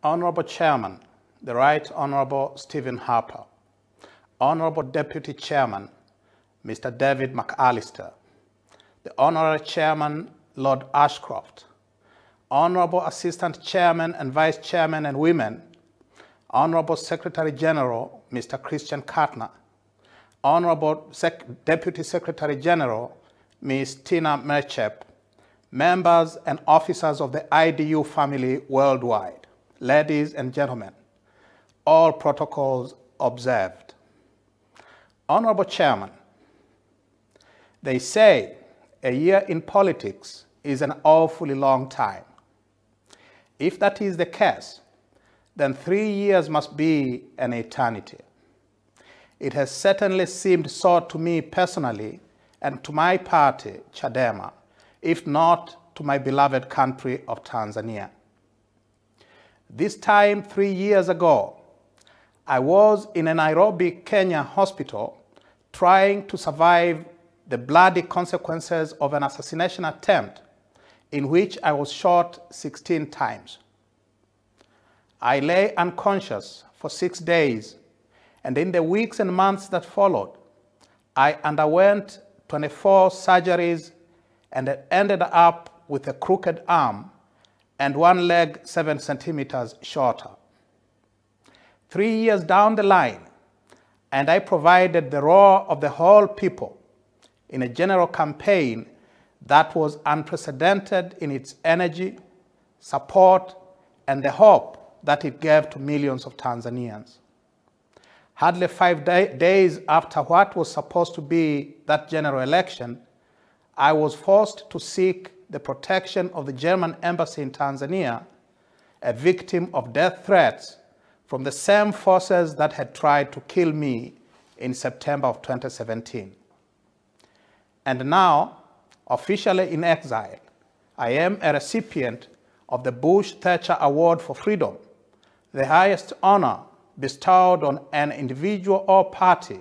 Honorable Chairman, the Right Honorable Stephen Harper, Honorable Deputy Chairman, Mr. David McAllister, the Honorary Chairman, Lord Ashcroft, Honorable Assistant Chairman and Vice Chairman and women, Honorable Secretary General, Mr. Christian Kartner, Honorable Deputy Secretary General, Ms. Tina Merchep, members and officers of the IDU family worldwide, ladies and gentlemen, all protocols observed. Honorable Chairman, they say a year in politics is an awfully long time. If that is the case, then 3 years must be an eternity. It has certainly seemed so to me personally and to my party, Chadema, if not to my beloved country of Tanzania. This time 3 years ago, I was in a Nairobi, Kenya hospital trying to survive the bloody consequences of an assassination attempt in which I was shot 16 times. I lay unconscious for 6 days, and in the weeks and months that followed, I underwent 24 surgeries and ended up with a crooked arm and one leg 7 centimeters shorter. 3 years down the line, and I provided the roar of the whole people in a general campaign that was unprecedented in its energy, support, and the hope that it gave to millions of Tanzanians. Hardly 5 days after what was supposed to be that general election, I was forced to seek the protection of the German embassy in Tanzania, a victim of death threats from the same forces that had tried to kill me in September of 2017. And now, officially in exile, I am a recipient of the Bush-Thatcher Award for Freedom, the highest honor bestowed on an individual or party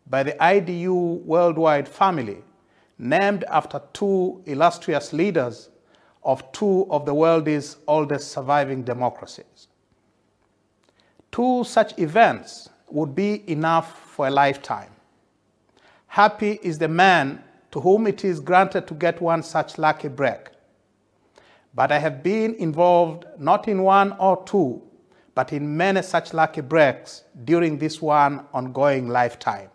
by the IDU worldwide family, named after 2 illustrious leaders of 2 of the world's oldest surviving democracies. 2 such events would be enough for a lifetime. Happy is the man to whom it is granted to get one such lucky break. But I have been involved not in 1 or 2, but in many such lucky breaks during this one ongoing lifetime.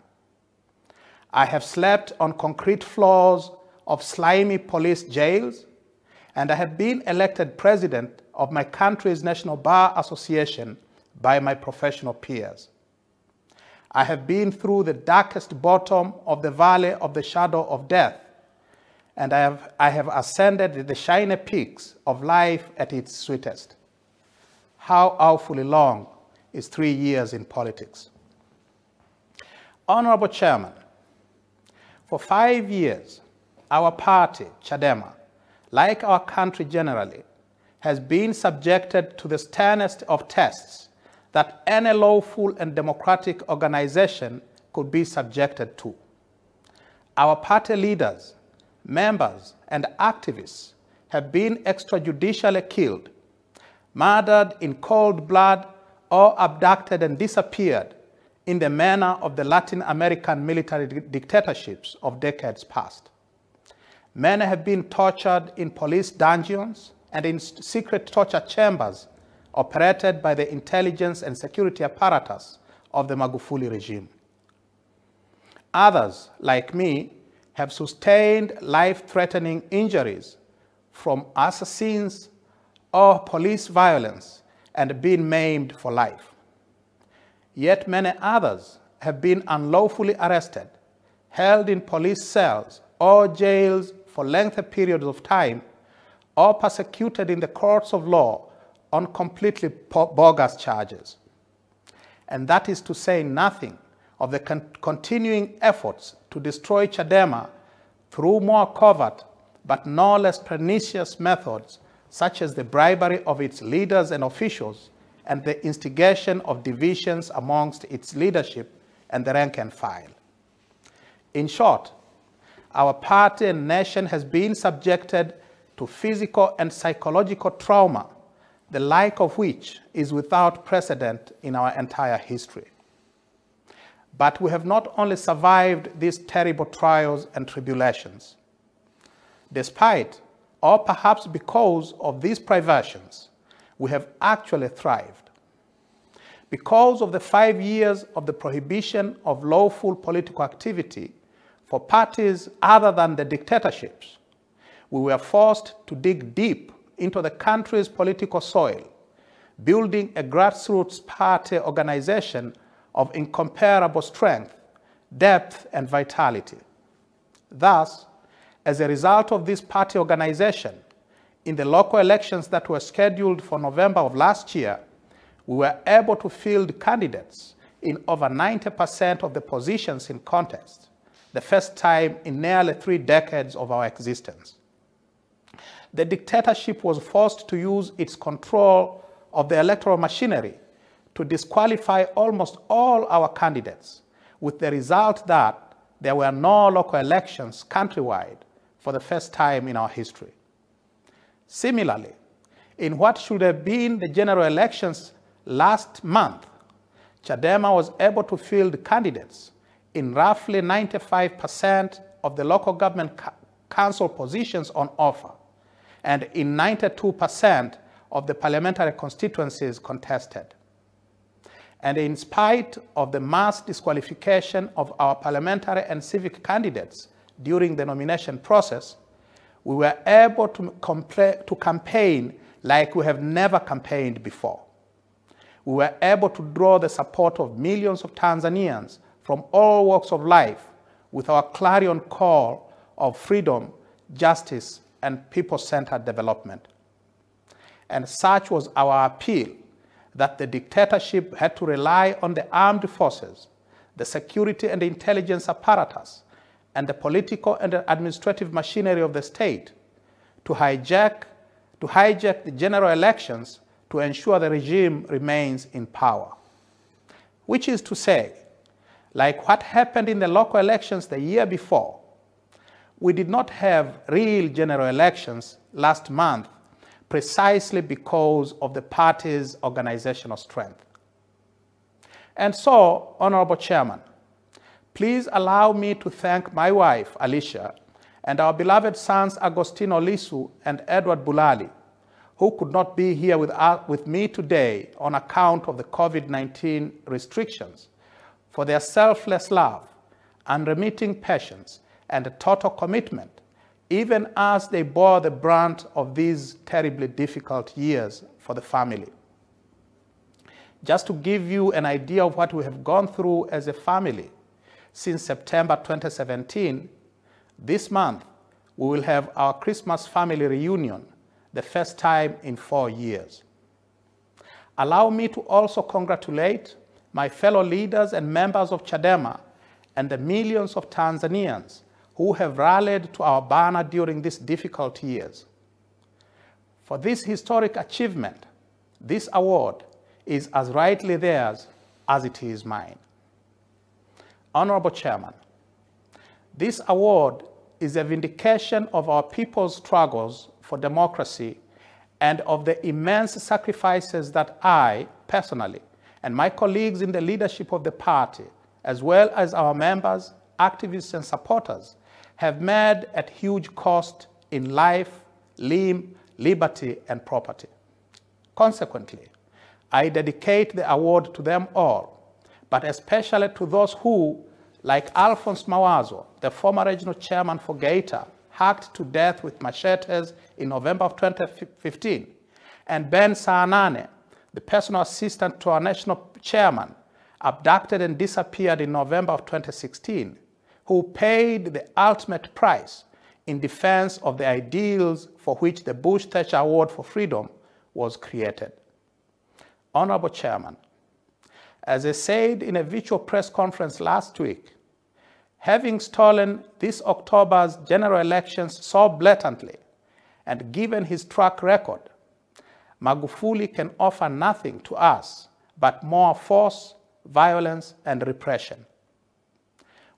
I have slept on concrete floors of slimy police jails, and I have been elected president of my country's National Bar Association by my professional peers. I have been through the darkest bottom of the valley of the shadow of death, and I have ascended the shiny peaks of life at its sweetest. How awfully long is 3 years in politics? Honorable Chairman, for 5 years, our party, Chadema, like our country generally, has been subjected to the sternest of tests that any lawful and democratic organization could be subjected to. Our party leaders, members, and activists have been extrajudicially killed, murdered in cold blood, or abducted and disappeared in the manner of the Latin American military dictatorships of decades past. Many have been tortured in police dungeons and in secret torture chambers operated by the intelligence and security apparatus of the Magufuli regime. Others, like me, have sustained life-threatening injuries from assassins or police violence and been maimed for life. Yet many others have been unlawfully arrested, held in police cells or jails for lengthy periods of time, or persecuted in the courts of law on completely bogus charges. And that is to say nothing of the continuing efforts to destroy Chadema through more covert but no less pernicious methods, such as the bribery of its leaders and officials and the instigation of divisions amongst its leadership and the rank and file. In short, our party and nation has been subjected to physical and psychological trauma the like of which is without precedent in our entire history. But we have not only survived these terrible trials and tribulations. Despite, or perhaps because of these privations, we have actually thrived. Because of the 5 years of the prohibition of lawful political activity for parties other than the dictatorships, we were forced to dig deep into the country's political soil, building a grassroots party organization of incomparable strength, depth, and vitality. Thus, as a result of this party organization, in the local elections that were scheduled for November of last year, we were able to field candidates in over 90% of the positions in contest, the first time in nearly 3 decades of our existence. The dictatorship was forced to use its control of the electoral machinery to disqualify almost all our candidates, with the result that there were no local elections countrywide for the first time in our history. Similarly, in what should have been the general elections last month, Chadema was able to field candidates in roughly 95% of the local government council positions on offer, and in 92% of the parliamentary constituencies contested. And in spite of the mass disqualification of our parliamentary and civic candidates during the nomination process, we were able to campaign like we have never campaigned before. We were able to draw the support of millions of Tanzanians from all walks of life with our clarion call of freedom, justice, and people-centered development. And such was our appeal that the dictatorship had to rely on the armed forces, the security and intelligence apparatus, and the political and administrative machinery of the state to hijack the general elections to ensure the regime remains in power. Which is to say, like what happened in the local elections the year before, we did not have real general elections last month precisely because of the party's organizational strength. And so, Honorable Chairman, please allow me to thank my wife, Alicia, and our beloved sons, Agostino Lisu and Edward Bulali, who could not be here with me today on account of the COVID-19 restrictions, for their selfless love, unremitting patience, and total commitment, even as they bore the brunt of these terribly difficult years for the family. Just to give you an idea of what we have gone through as a family, since September 2017, this month we will have our Christmas family reunion, the first time in 4 years. Allow me to also congratulate my fellow leaders and members of Chadema and the millions of Tanzanians who have rallied to our banner during these difficult years. For this historic achievement, this award is as rightly theirs as it is mine. Honorable Chairman, this award is a vindication of our people's struggles for democracy and of the immense sacrifices that I, personally, and my colleagues in the leadership of the party, as well as our members, activists, and supporters, have made at huge cost in life, limb, liberty, and property. Consequently, I dedicate the award to them all, but especially to those who, like Alphonse Mawazo, the former regional chairman for Geita, hacked to death with machetes in November of 2015, and Ben Saanane, the personal assistant to our national chairman, abducted and disappeared in November of 2016, who paid the ultimate price in defense of the ideals for which the Bush-Thatcher Award for Freedom was created. Honorable Chairman, as I said in a virtual press conference last week, having stolen this October's general elections so blatantly and given his track record, Magufuli can offer nothing to us but more force, violence, and repression.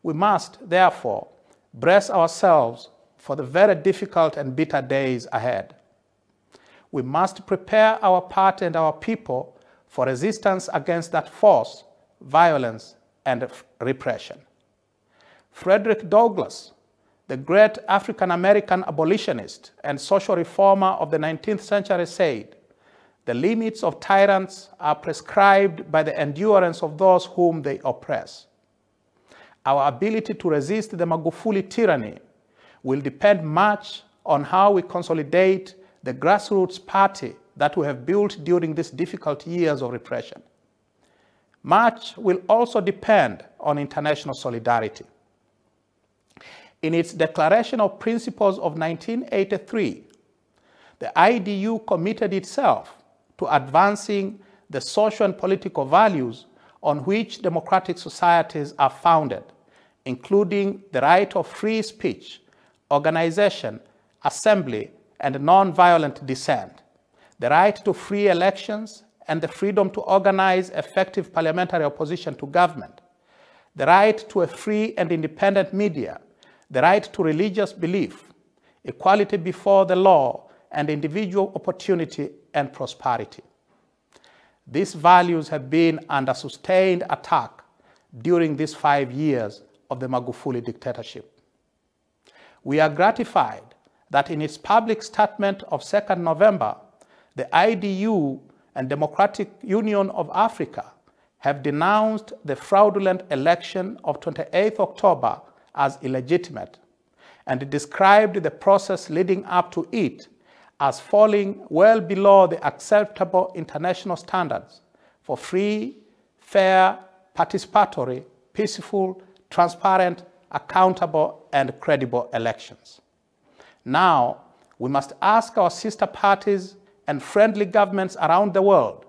We must, therefore, brace ourselves for the very difficult and bitter days ahead. we must prepare our party and our people for resistance against that force, violence, and repression. Frederick Douglass, the great African-American abolitionist and social reformer of the 19th century, said, "The limits of tyrants are prescribed by the endurance of those whom they oppress." Our ability to resist the Magufuli tyranny will depend much on how we consolidate the grassroots party that we have built during these difficult years of repression. Much will also depend on international solidarity. In its Declaration of Principles of 1983, the IDU committed itself to advancing the social and political values on which democratic societies are founded, including the right of free speech, organization, assembly, and non-violent dissent, the right to free elections, and the freedom to organize effective parliamentary opposition to government, the right to a free and independent media, the right to religious belief, equality before the law, and individual opportunity and prosperity. These values have been under sustained attack during these 5 years of the Magufuli dictatorship. We are gratified that in its public statement of 2nd November, the IDU and Democratic Union of Africa have denounced the fraudulent election of 28 October as illegitimate and described the process leading up to it as falling well below the acceptable international standards for free, fair, participatory, peaceful, transparent, accountable, and credible elections. Now, we must ask our sister parties and friendly governments around the world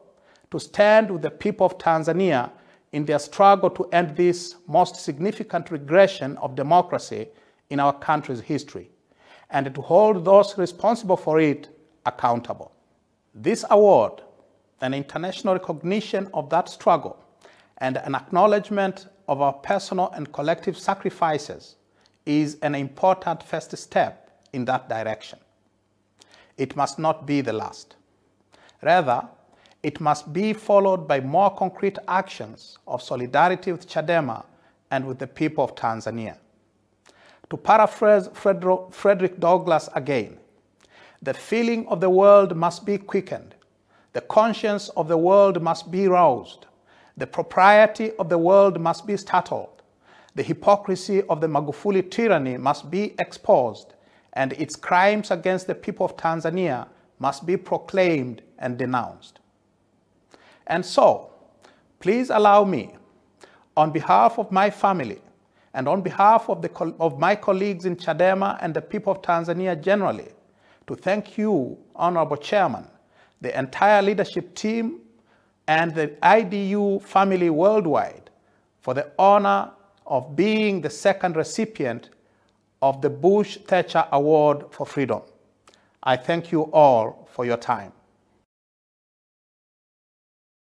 to stand with the people of Tanzania in their struggle to end this most significant regression of democracy in our country's history, and to hold those responsible for it accountable. This award, an international recognition of that struggle, and an acknowledgement of our personal and collective sacrifices, is an important first step in that direction. It must not be the last. Rather, it must be followed by more concrete actions of solidarity with Chadema and with the people of Tanzania. To paraphrase Frederick Douglass again, the feeling of the world must be quickened, the conscience of the world must be roused, the propriety of the world must be startled, the hypocrisy of the Magufuli tyranny must be exposed, and its crimes against the people of Tanzania must be proclaimed and denounced. And so, please allow me, on behalf of my family and on behalf of my colleagues in Chadema and the people of Tanzania generally, to thank you, Honorable Chairman, the entire leadership team, and the IDU family worldwide for the honor of being the second recipient of the Bush-Thatcher Award for Freedom. I thank you all for your time.